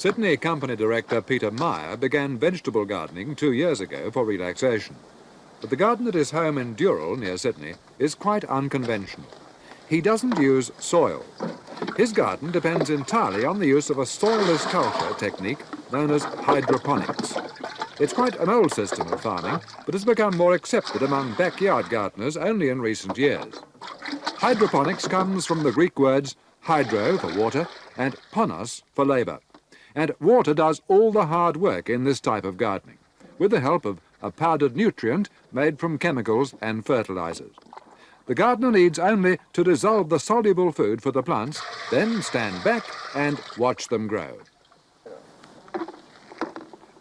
Sydney Company Director Peter Meyer began vegetable gardening 2 years ago for relaxation. But the garden at his home in Dural, near Sydney, is quite unconventional. He doesn't use soil. His garden depends entirely on the use of a soilless culture technique known as hydroponics. It's quite an old system of farming, but has become more accepted among backyard gardeners only in recent years. Hydroponics comes from the Greek words hydro for water and ponos for labour. And water does all the hard work in this type of gardening, with the help of a powdered nutrient made from chemicals and fertilizers. The gardener needs only to dissolve the soluble food for the plants, then stand back and watch them grow.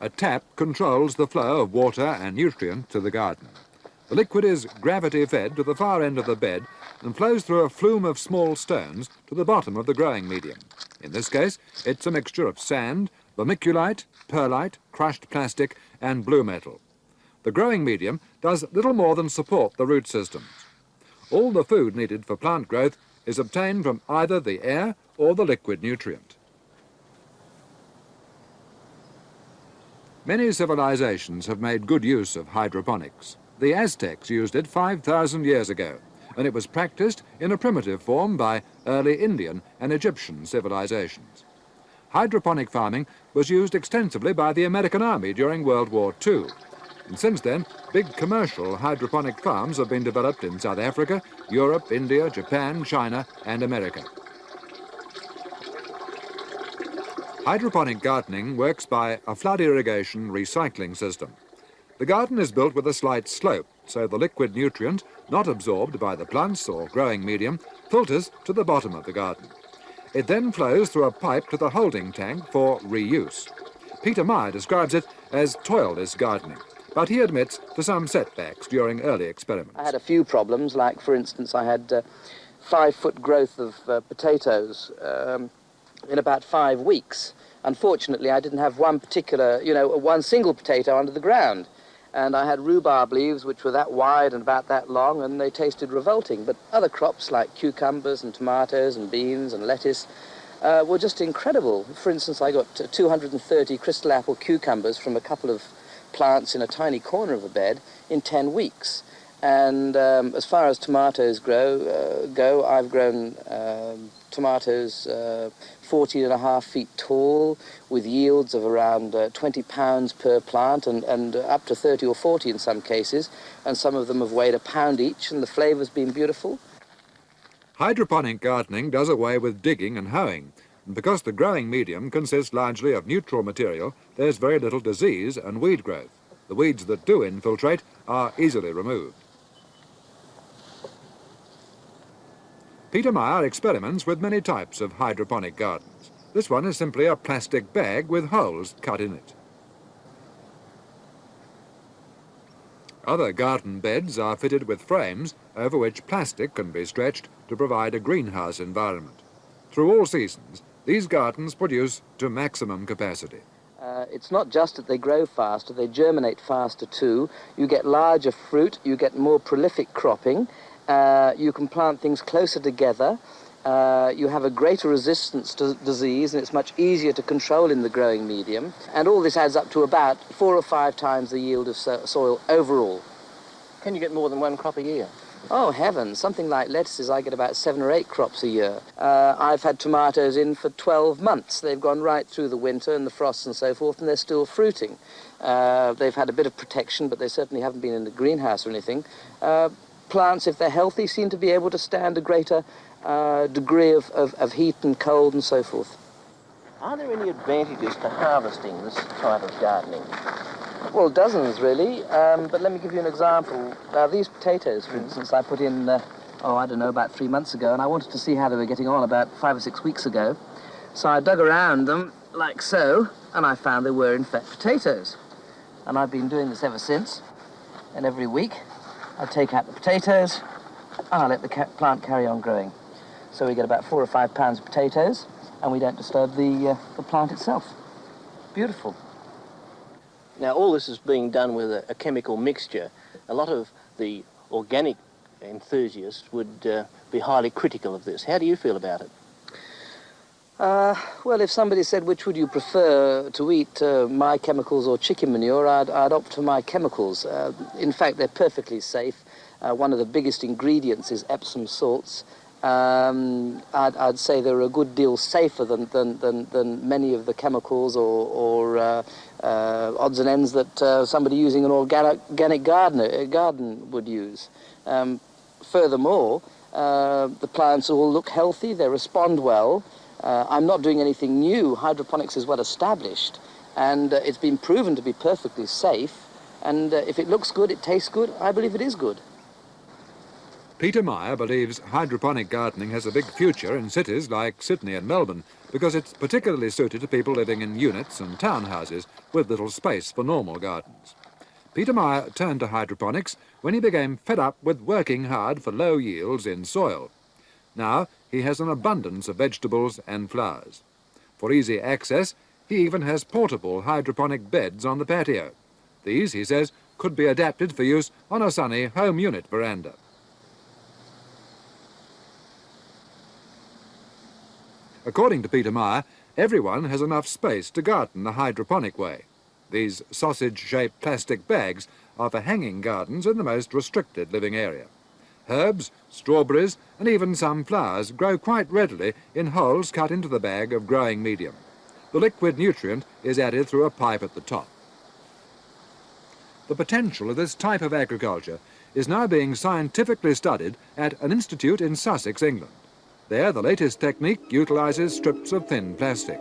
A tap controls the flow of water and nutrient to the garden. The liquid is gravity-fed to the far end of the bed and flows through a flume of small stones to the bottom of the growing medium. In this case, it's a mixture of sand, vermiculite, perlite, crushed plastic and blue metal. The growing medium does little more than support the root systems. All the food needed for plant growth is obtained from either the air or the liquid nutrient. Many civilizations have made good use of hydroponics. The Aztecs used it 5,000 years ago, and it was practiced in a primitive form by early Indian and Egyptian civilizations. Hydroponic farming was used extensively by the American Army during World War II. And since then, big commercial hydroponic farms have been developed in South Africa, Europe, India, Japan, China and America. Hydroponic gardening works by a flood irrigation recycling system. The garden is built with a slight slope, so the liquid nutrient, not absorbed by the plants or growing medium, filters to the bottom of the garden. It then flows through a pipe to the holding tank for reuse. Peter Meyer describes it as toilless gardening, but he admits to some setbacks during early experiments. I had a few problems, like, for instance, I had 5-foot growth of potatoes in about 5 weeks. Unfortunately, I didn't have one single potato under the ground. And I had rhubarb leaves which were that wide and about that long, and they tasted revolting. But other crops like cucumbers and tomatoes and beans and lettuce were just incredible. For instance, I got 230 crystal apple cucumbers from a couple of plants in a tiny corner of a bed in 10 weeks. And as far as tomatoes go, I've grown tomatoes 14.5 feet tall, with yields of around 20 pounds per plant, and up to 30 or 40 in some cases, and some of them have weighed a pound each, and the flavour's been beautiful. Hydroponic gardening does away with digging and hoeing, and because the growing medium consists largely of neutral material, there's very little disease and weed growth. The weeds that do infiltrate are easily removed. Peter Meyer experiments with many types of hydroponic gardens. This one is simply a plastic bag with holes cut in it. Other garden beds are fitted with frames over which plastic can be stretched to provide a greenhouse environment. Through all seasons, these gardens produce to maximum capacity. It's not just that they grow faster, they germinate faster too. You get larger fruit, you get more prolific cropping. You can plant things closer together, you have a greater resistance to disease, and it's much easier to control in the growing medium. And all this adds up to about 4 or 5 times the yield of soil overall. Can you get more than one crop a year? Oh, heavens. Something like lettuces, I get about 7 or 8 crops a year. I've had tomatoes in for 12 months. They've gone right through the winter and the frosts and so forth, and they're still fruiting. They've had a bit of protection, but they certainly haven't been in the greenhouse or anything. Plants, if they're healthy, seem to be able to stand a greater degree of heat and cold and so forth. Are there any advantages to harvesting this type of gardening? Well, dozens, really, but let me give you an example. These potatoes, for instance, I put in, about 3 months ago, and I wanted to see how they were getting on about 5 or 6 weeks ago. So I dug around them, like so, and I found they were, in fact, potatoes. And I've been doing this ever since, and every week I take out the potatoes, and I let the plant carry on growing. So we get about 4 or 5 pounds of potatoes, and we don't disturb the plant itself. Beautiful. Now, all this is being done with a chemical mixture. A lot of the organic enthusiasts would be highly critical of this. How do you feel about it? Well, if somebody said which would you prefer to eat, my chemicals or chicken manure, I'd opt for my chemicals. In fact, they're perfectly safe. One of the biggest ingredients is Epsom salts. I'd say they're a good deal safer than many of the chemicals or odds and ends that somebody using an organic garden would use. Furthermore, the plants all look healthy, they respond well. I'm not doing anything new. Hydroponics is well established, and it's been proven to be perfectly safe. And if it looks good, it tastes good, I believe it is good. Peter Meyer believes hydroponic gardening has a big future in cities like Sydney and Melbourne because it's particularly suited to people living in units and townhouses with little space for normal gardens. Peter Meyer turned to hydroponics when he became fed up with working hard for low yields in soil. Now he has an abundance of vegetables and flowers. For easy access, he even has portable hydroponic beds on the patio. These, he says, could be adapted for use on a sunny home unit veranda. According to Peter Meyer, everyone has enough space to garden the hydroponic way. These sausage-shaped plastic bags are for hanging gardens in the most restricted living area. Herbs, strawberries and even some flowers grow quite readily in holes cut into the bag of growing medium. The liquid nutrient is added through a pipe at the top. The potential of this type of agriculture is now being scientifically studied at an institute in Sussex, England. There, the latest technique utilises strips of thin plastic.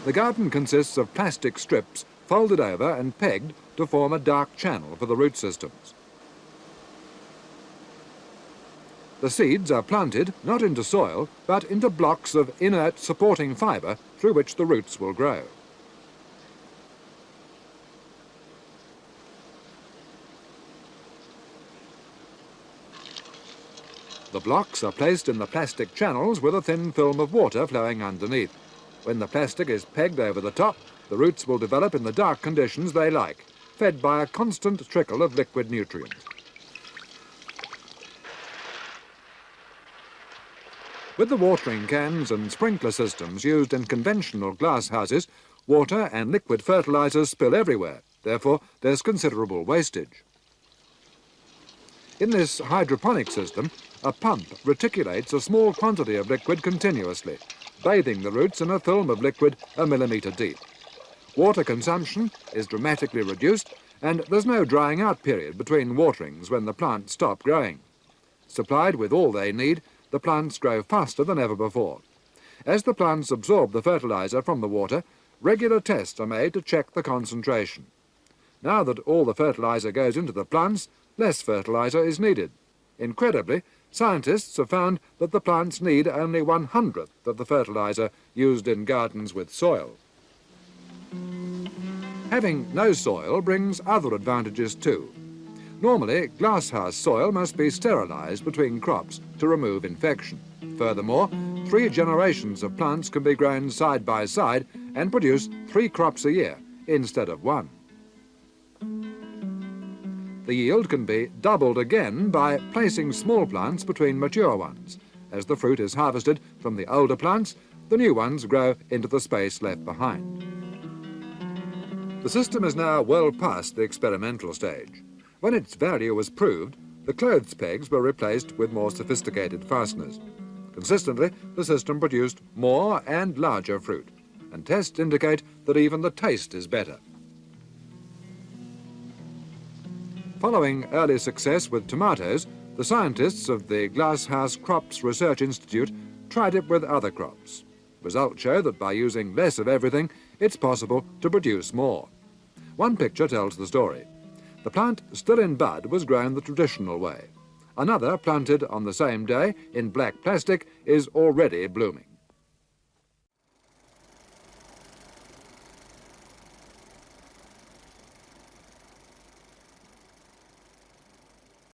The garden consists of plastic strips folded over and pegged to form a dark channel for the root systems. The seeds are planted not into soil, but into blocks of inert supporting fibre through which the roots will grow. The blocks are placed in the plastic channels with a thin film of water flowing underneath. When the plastic is pegged over the top, the roots will develop in the dark conditions they like, fed by a constant trickle of liquid nutrients. With the watering cans and sprinkler systems used in conventional glass houses, water and liquid fertilizers spill everywhere. Therefore, there's considerable wastage. In this hydroponic system, a pump reticulates a small quantity of liquid continuously, bathing the roots in a film of liquid a millimetre deep. Water consumption is dramatically reduced, and there's no drying out period between waterings when the plants stop growing. Supplied with all they need, the plants grow faster than ever before. As the plants absorb the fertilizer from the water, regular tests are made to check the concentration. Now that all the fertilizer goes into the plants, less fertilizer is needed. Incredibly, scientists have found that the plants need only 1/100th of the fertilizer used in gardens with soil. Having no soil brings other advantages too. Normally, glasshouse soil must be sterilised between crops to remove infection. Furthermore, 3 generations of plants can be grown side by side and produce 3 crops a year instead of 1. The yield can be doubled again by placing small plants between mature ones. As the fruit is harvested from the older plants, the new ones grow into the space left behind. The system is now well past the experimental stage. When its value was proved, the clothes pegs were replaced with more sophisticated fasteners. Consistently, the system produced more and larger fruit, and tests indicate that even the taste is better. Following early success with tomatoes, the scientists of the Glasshouse Crops Research Institute tried it with other crops. Results show that by using less of everything, it's possible to produce more. One picture tells the story. The plant still in bud was grown the traditional way. Another, planted on the same day in black plastic, is already blooming.